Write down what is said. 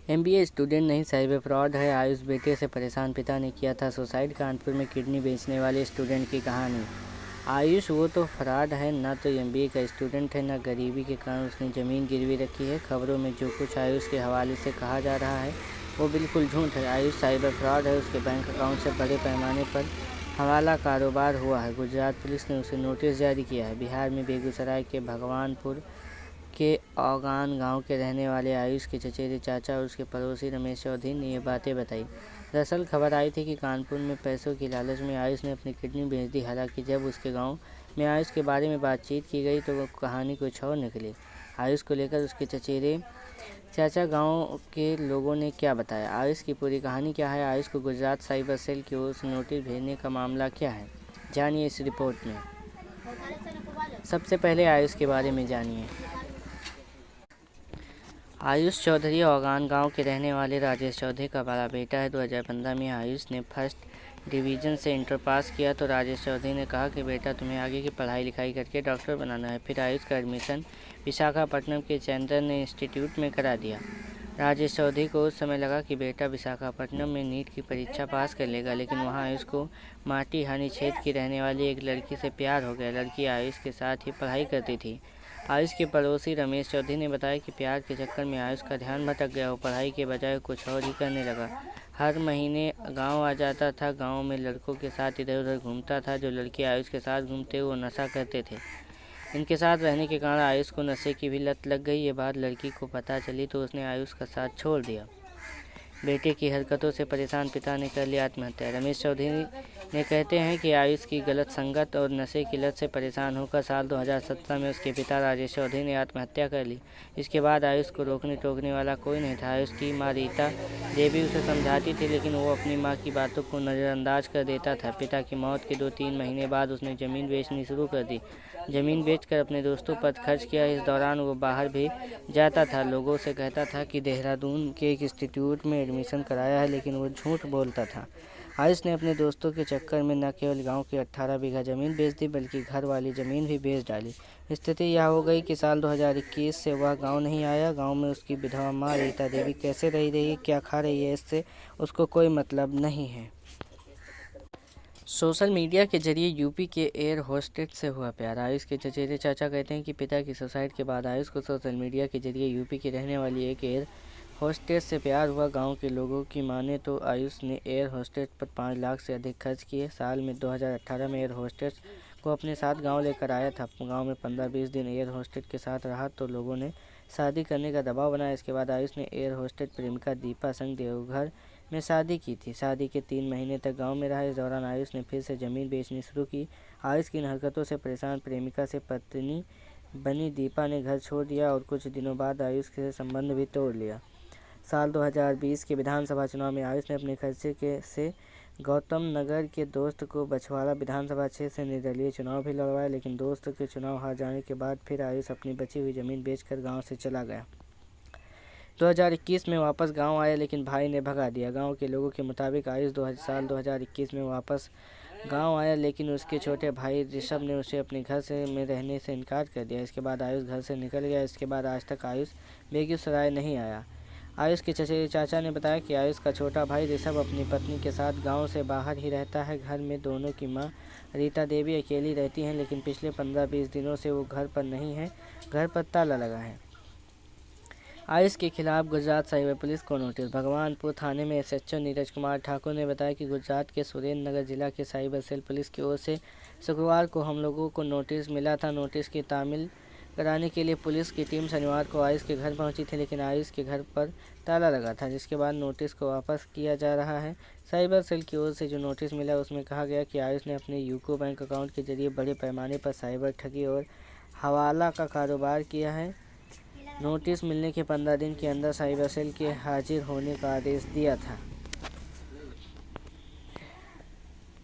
MBA student नहीं cyber fraud है। आयुष बेटे से परेशान पिता ने किया था सुसाइड। कानपुर में किडनी बेचने वाले स्टूडेंट की कहानी। आयुष वो तो फ्रॉड है, ना तो एमबीए का स्टूडेंट है, ना गरीबी के कारण उसने ज़मीन गिरवी रखी है। खबरों में जो कुछ आयुष के हवाले से कहा जा रहा है वो बिल्कुल झूठ है। आयुष साइबर फ्रॉड है। उसके बैंक अकाउंट से बड़े पैमाने पर हवाला कारोबार हुआ है। गुजरात पुलिस ने उसे नोटिस जारी किया है। बिहार में बेगूसराय के भगवानपुर के औगान गांव के रहने वाले आयुष के चचेरे चाचा और उसके पड़ोसी रमेश चौधरी ने ये बातें बताई। दरअसल खबर आई थी कि कानपुर में पैसों की लालच में आयुष ने अपनी किडनी बेच दी। हालांकि जब उसके गांव में आयुष के बारे में बातचीत की गई तो वो कहानी कुछ और निकली। आयुष को लेकर उसके चचेरे चाचा गांव के लोगों ने क्या बताया, आयुष की पूरी कहानी क्या है, आयुष को गुजरात साइबर सेल की ओर से नोटिस भेजने का मामला क्या है, जानिए इस रिपोर्ट में। सबसे पहले आयुष के बारे में जानिए। आयुष चौधरी औगान गांव के रहने वाले राजेश चौधरी का बड़ा बेटा है। 2015 में आयुष ने फर्स्ट डिवीज़न से इंटर पास किया तो राजेश चौधरी ने कहा कि बेटा तुम्हें आगे की पढ़ाई लिखाई करके डॉक्टर बनाना है। फिर आयुष का एडमिशन विशाखापट्टनम के चैतन्य इंस्टीट्यूट में करा दिया। राजेश चौधरी को उस समय लगा कि बेटा विशाखापट्टनम में नीट की परीक्षा पास कर लेगा, लेकिन वहाँ आयुष को माटी हानि क्षेत्र की रहने वाली एक लड़की से प्यार हो गया। लड़की आयुष के साथ ही पढ़ाई करती थी। आयुष के पड़ोसी रमेश चौधरी ने बताया कि प्यार के चक्कर में आयुष का ध्यान भटक गया। वो पढ़ाई के बजाय कुछ और ही करने लगा। हर महीने गांव आ जाता था। गांव में लड़कों के साथ इधर उधर घूमता था। जो लड़के आयुष के साथ घूमते वो नशा करते थे। इनके साथ रहने के कारण आयुष को नशे की भी लत लग गई। ये बात लड़की को पता चली तो उसने आयुष का साथ छोड़ दिया। बेटे की हरकतों से परेशान पिता ने कर लिया आत्महत्या। रमेश चौधरी ने कहते हैं कि आयुष की गलत संगत और नशे की लत से परेशान होकर साल 2017 में उसके पिता राजेश चौधरी ने आत्महत्या कर ली। इसके बाद आयुष को रोकने टोकने वाला कोई नहीं था। आयुष की माँ रीता देवी उसे समझाती थी, लेकिन वो अपनी माँ की बातों को नज़रअंदाज कर देता था। पिता की मौत के 2-3 महीने बाद उसने ज़मीन बेचनी शुरू कर दी। ज़मीन बेचकर अपने दोस्तों पर खर्च किया। इस दौरान वो बाहर भी जाता था। लोगों से कहता था कि देहरादून के एक इंस्टीट्यूट में एडमिशन कराया है, लेकिन वो झूठ बोलता था। आयुष ने अपने दोस्तों के चक्कर में न केवल गांव की 18 बीघा ज़मीन बेच दी, बल्कि घर वाली ज़मीन भी बेच डाली। स्थिति यह हो गई कि साल 2021 से वह गांव नहीं आया। गांव में उसकी विधवा माँ रीता देवी कैसे रह रही है, क्या खा रही है, इससे उसको कोई मतलब नहीं है। सोशल मीडिया के जरिए यूपी के एयर होस्टेस से हुआ प्यार। आयुष के चचेरे चाचा कहते हैं कि पिता की सुसाइड के बाद आयुष को सोशल मीडिया के जरिए यूपी की रहने वाली एक एयर होस्टेस से प्यार हुआ। गांव के लोगों की माने तो आयुष ने एयर होस्टेस पर 5 लाख से अधिक खर्च किए। साल में 2018 में एयर होस्टेस को अपने साथ गांव लेकर आया था। गांव में 15-20 दिन एयर होस्टेस के साथ रहा तो लोगों ने शादी करने का दबाव बनाया। इसके बाद आयुष ने एयर होस्टेस प्रेमिका दीपा संग देवघर में शादी की थी। शादी के 3 महीने तक गांव में रहा। इस दौरान आयुष ने फिर से ज़मीन बेचनी शुरू की। आयुष की इन हरकतों से परेशान प्रेमिका से पत्नी बनी दीपा ने घर छोड़ दिया और कुछ दिनों बाद आयुष से संबंध भी तोड़ लिया। साल 2020 के विधानसभा चुनाव में आयुष ने अपने खर्चे से गौतम नगर के दोस्त को बछवाड़ा विधानसभा क्षेत्र से निर्दलीय चुनाव भी लड़वाया, लेकिन दोस्त के चुनाव हार जाने के बाद फिर आयुष अपनी बची हुई ज़मीन बेचकर गांव से चला गया। 2021 में वापस गांव आया, लेकिन भाई ने भगा दिया। गांव के लोगों के मुताबिक आयुष साल 2021 में वापस गांव आया, लेकिन उसके छोटे भाई ऋषभ ने उसे अपने घर में रहने से इनकार कर दिया। इसके बाद आयुष घर से निकल गया। इसके बाद आज तक आयुष बेगूसराय नहीं आया। आयुष के चचेरे चाचा ने बताया कि आयुष का छोटा भाई ऋषभ अपनी पत्नी के साथ गांव से बाहर ही रहता है। घर में दोनों की मां रीता देवी अकेली रहती हैं, लेकिन पिछले 15-20 दिनों से वो घर पर नहीं है। घर पर ताला लगा है। आयुष के खिलाफ गुजरात साइबर पुलिस को नोटिस। भगवानपुर थाने में एसएचओ नीरज कुमार ठाकुर ने बताया कि गुजरात के सुरेंद्र नगर जिला के साइबर सेल पुलिस की ओर से शुक्रवार को हम लोगों को नोटिस मिला था। नोटिस की तामील कराने के लिए पुलिस की टीम शनिवार को आयुष के घर पहुंची थी, लेकिन आयुष के घर पर ताला लगा था, जिसके बाद नोटिस को वापस किया जा रहा है। साइबर सेल की ओर से जो नोटिस मिला उसमें कहा गया कि आयुष ने अपने यूको बैंक अकाउंट के जरिए बड़े पैमाने पर साइबर ठगी और हवाला का कारोबार किया है। नोटिस मिलने के 15 दिन के अंदर साइबर सेल के हाजिर होने का आदेश दिया था।